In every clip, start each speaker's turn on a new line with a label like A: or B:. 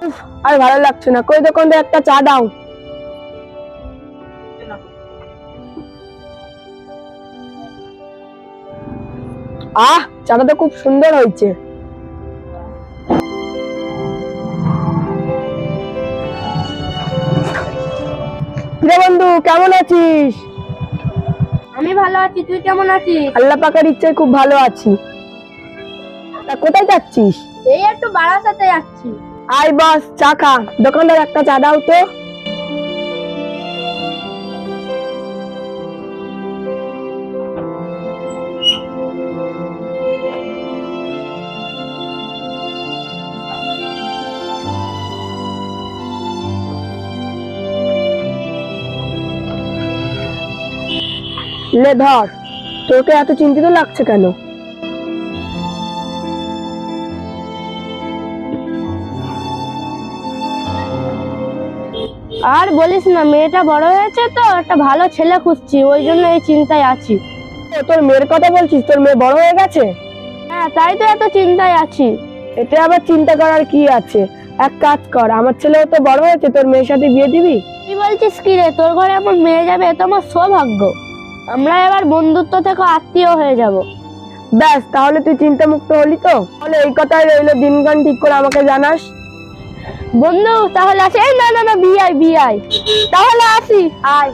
A: উফ, আর ভালো লাগছে না। কই দোকান থেকে একটা চা দাও। চাটা তো খুব সুন্দর হয়েছে। কিরে বন্ধু, কেমন আছিস?
B: আমি ভালো আছি, তুই কেমন আছিস?
A: আল্লাহ পাকের ইচ্ছায় খুব ভালো আছি। তা কোথায় যাচ্ছিস?
B: এই একটু বারাসাতে যাচ্ছি।
A: আয় বস, চা খা। দোকানদার একটা চা দাও তো। লে ধর। তোকে এত চিন্তিত লাগছে কেন?
B: আর বলিস না, মেয়েটা বড় হয়েছে তো একটা ভালো ছেলে খুঁজছি, ওই জন্য এই চিন্তায় আছি।
A: তোর মেয়ের কথা বলছিস? তোর মেয়ে বড় হয়ে গেছে?
B: হ্যাঁ, তাই তো এত চিন্তায় আছি।
A: এতে আবার চিন্তা করার কি আছে? এক কাজ কর, আমার ছেলেও তো বড় হয়েছে, তোর মেয়ের সাথে বিয়ে দিবি।
B: কি বলছিস কি রে? তোর ঘরে আমার মেয়ে যাবে, এ তো আমার সৌভাগ্য। আমরা এবার বন্ধুত্ব থেকে আত্মীয় হয়ে যাব।
A: ব্যাস, তাহলে তুই চিন্তা মুক্ত হলি তো? তাহলে এই কথাই রইলো, দিনক্ষণ ঠিক করে আমাকে জানাস।
B: বন্ধু তাহলে আসি। এই না না না, বিয়াই বিয়াই, তাহলে আসি।
A: আয়।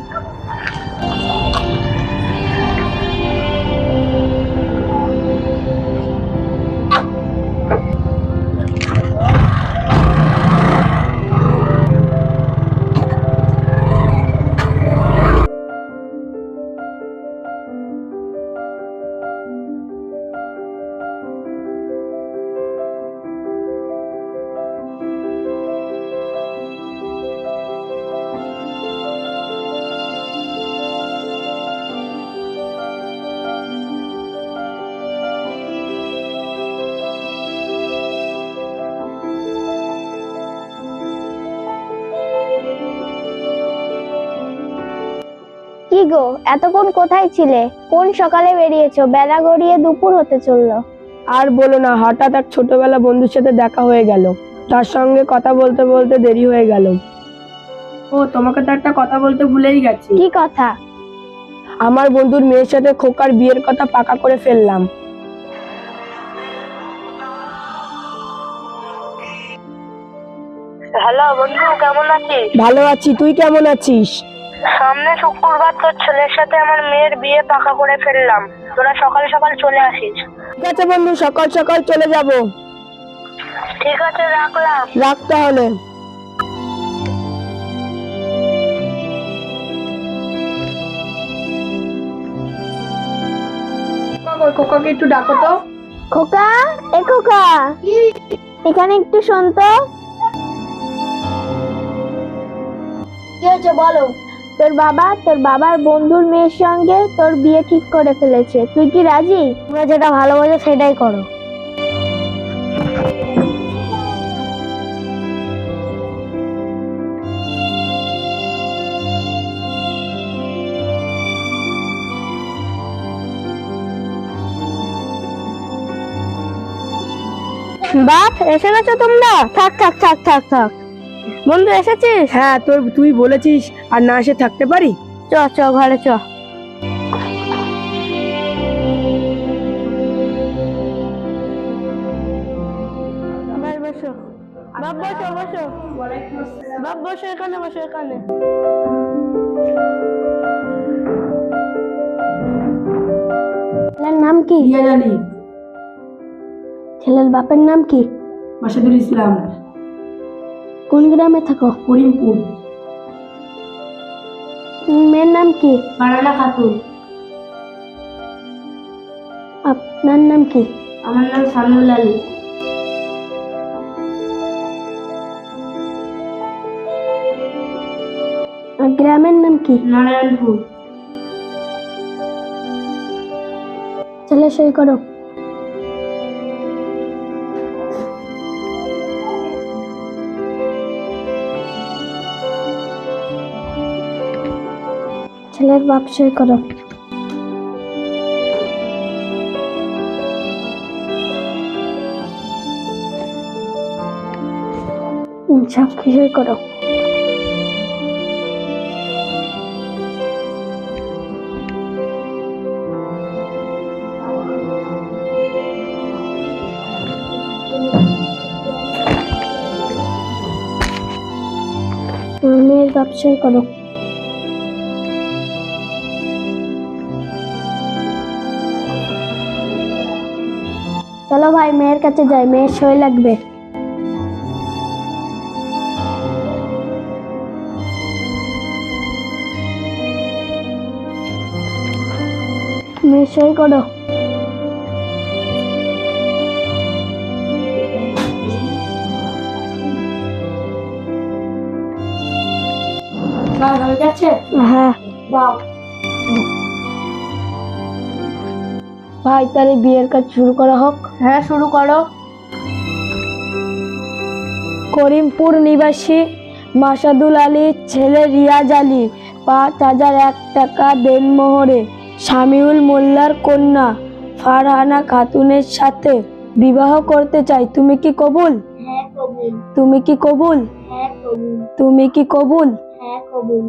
C: কি গো, এতক্ষণ কোথায় ছিলে? কোন সকালে বেরিয়েছো? বেলা গড়িয়ে দুপুর হতে চললো।
A: আর বলো না, হঠাৎ এক ছোটবেলা বন্ধুর সাথে দেখা হয়ে গেল। তার সঙ্গে কথা বলতে বলতে দেরি হয়ে গেল। ও, তোমাকে তো একটা কথা বলতে ভুলেই গেছি।
C: কি কথা?
A: আমার বন্ধুর মেয়ের সাথে খোকার বিয়ের কথা পাকা করে ফেললাম।
B: হ্যালো বন্ধু, কেমন আছিস?
A: ভালো আছি, তুই কেমন আছিস?
B: সামনে শুক্রবার তোর ছেলের সাথে আমার মেয়ের বিয়ে পাকা করে ফেললাম। তোরা সকাল সকাল চলে আসিস।
A: ঠিক আছে বন্ধু, সকাল সকাল চলে যাব।
B: ঠিক আছে, রাখলাম।
A: রাখ তাহলে। খোকাকে একটু ডাকো তো।
C: খোকা, এ খোকা, এখানে একটু শোন তো। কি হয়েছে বলো? তোর বাবার বন্ধুর মেয়ের সঙ্গে তোর বিয়ে ঠিক করে ফেলেছে। তুই কি রাজি? তোমরা যেটা ভালোবাসো সেটাই করো।
B: বাপ, এসে গেছো তোমরা? থাক থাক থাক থাক থাক। বন্ধু এসেছিস?
A: হ্যাঁ, তুই বলেছিস আর না এসে থাকতে পারি?
B: চ চ, ঘরে চ। বসো বাপ, বসো বসো। বাপ বসো, এখানে বসো, এখানে।
C: ছেলের নাম কি?
A: দিয়া জানি।
C: ছেলের বাপের নাম কি?
A: মাসুদুল ইসলাম।
C: কোন গ্রামে থাকো?
A: করিমপুর।
C: মেয়ের নাম কি?
B: বানানা খাতুন।
C: আপনার নাম কি?
B: আমার নাম সামিউল আলী।
C: আর গ্রামের নাম কি?
B: নারায়ণপুর।
C: ছেলে সই করো। ছেলের বাপ সই করো। সাক্ষী সই করো। মেয়ের বাপ সই করো। চলো ভাই মেয়ের কাছে যাই, মেয়ের সই লাগবে। মেয়ের সই করো।
A: হয়ে গেছে?
C: হ্যাঁ
A: দাও। ভাই তাহলে বিয়ের কাজ শুরু করা হোক।
B: হ্যাঁ, শুরু করো।
A: করিমপুর নিবাসী মাসাদুল আলীর ছেলে রিয়াজ আলী 5,001 টাকা দেনমোহরে শামিউল মোল্লার কন্যা ফারহানা খাতুনের সাথে বিবাহ করতে চাই। তুমি কি কবুল?
C: হ্যাঁ কবুল।
A: তুমি কি কবুল?
C: হ্যাঁ কবুল।
A: তুমি কি কবুল?
C: হ্যাঁ কবুল।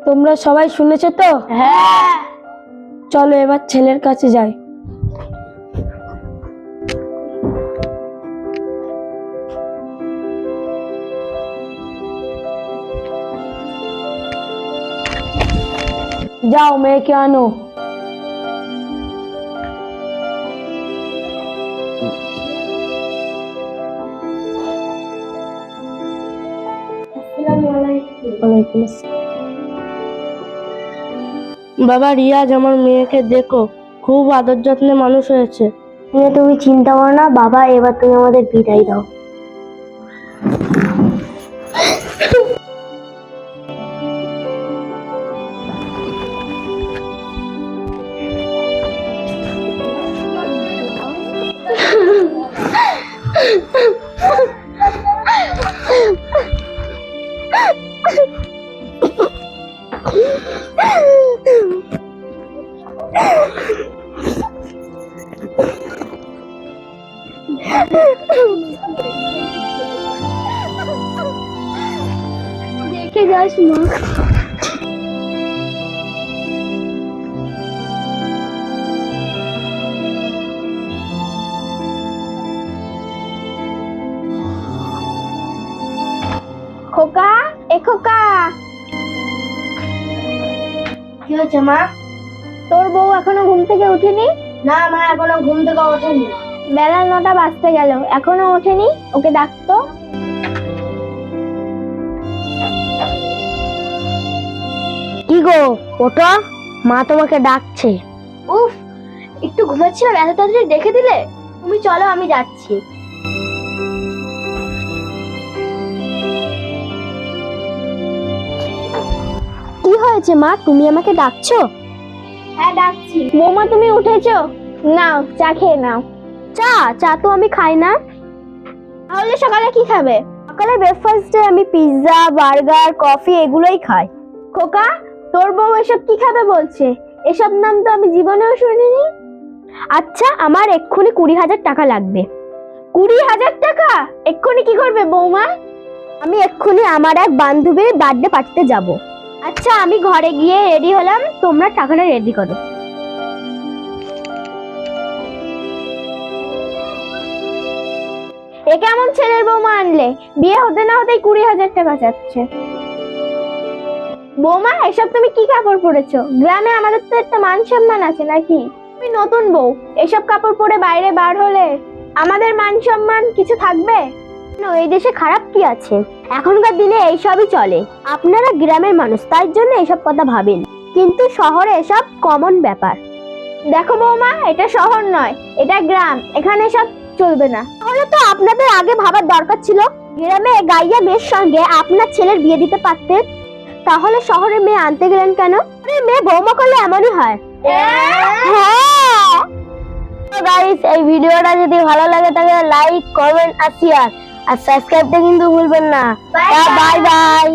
A: তোমরা সবাই শুনেছো তো?
B: হ্যাঁ।
A: চলো এবার ছেলের কাছে যাই। যাও মেয়েকে আনো। ওয়ালাইকুম আসসালাম।
B: বাবা রিয়াজ, আমার মেয়েকে দেখো, খুব আদর যত্নে মানুষ হয়েছে।
C: তুমি চিন্তা করো না বাবা, এবার তুমি আমাদের বিদায় দাও। দেখে যাস মা। খোকা, এ খোকা। কি হয়েছে মা? তোর বউ এখনো ঘুম থেকে ওঠেনি? না মা, এখনো ঘুম থেকে ওঠেনি। বেলা 9টা বাজতে গেল, এখনো ওঠেনি। ওকে ডাকতো। কি গো, ওঠো, মা তোমাকে ডাকছে। উফ, একটু ঘুমাচ্ছিলাম, এত তাড়াতাড়ি ডেকে দিলে। তুমি চলো, আমি যাচ্ছি। কি হয়েছে মা, তুমি আমাকে ডাকছো? হ্যাঁ ডাকছি। বৌমা তুমি উঠেছো? নাও চা খেয়ে নাও। চা? চা তো আমি খাই না। তাহলে সকালে কি খাবে? সকালে ব্রেকফাস্টে আমি পিৎজা, বার্গার, কফি এগুলোই খাই। খোকা, তোর বউ এসব কি খাবে বলছে? এসব নাম তো আমি জীবনেও শুনিনি। আচ্ছা, আমার এক্ষুনি 20,000 টাকা লাগবে। 20,000 টাকা? এক্ষুনি কি করবে বৌমা? আমি এক্ষুনি আমার এক বান্ধবীর বার্থডে পার্টিতে যাব। আচ্ছা, আমি ঘরে গিয়ে রেডি হলাম, তোমরা টাকাটা রেডি করো। এ কেমন ছেলের বৌমা আনলে? বিয়ে হতে না হতেই 20,000 টাকা চাচ্ছে। বৌমা, এসব তুমি কি কাপড় পরেছো? গ্রামে আমাদের তো একটা মান সম্মান আছে নাকি? তুমি নতুন বউ, এসব কাপড় পরে বাইরে বার হলে আমাদের মান সম্মান কিছু থাকবে? এই দেশে খারাপ কি আছে? এখনকার দিনে এইসবই চলে। আপনারা গ্রামের মানুষ, তার জন্য এসব কথা ভাবেন, কিন্তু শহরে এসব কমন ব্যাপার। দেখো বৌমা, এটা শহর নয়, এটা গ্রাম, এখানে সব চলবে না। তাহলে তো আপনাদের আগে ভাবার দরকার ছিল। গ্রামে গাইয়া মেয়ের সঙ্গে আপনার ছেলের বিয়ে দিতে পারতেন। তাহলে শহরে মেয়ে আনতে গেলেন কেন? মেয়ে বৌমা করলে এমনই হয়। হ্যাঁ গাইস, এই ভিডিওটা যদি ভালো লাগে তাহলে লাইক, কমেন্ট আর শেয়ার, আর সাবস্ক্রাইবটা কিন্তু ভুলবেন না। Bye bye.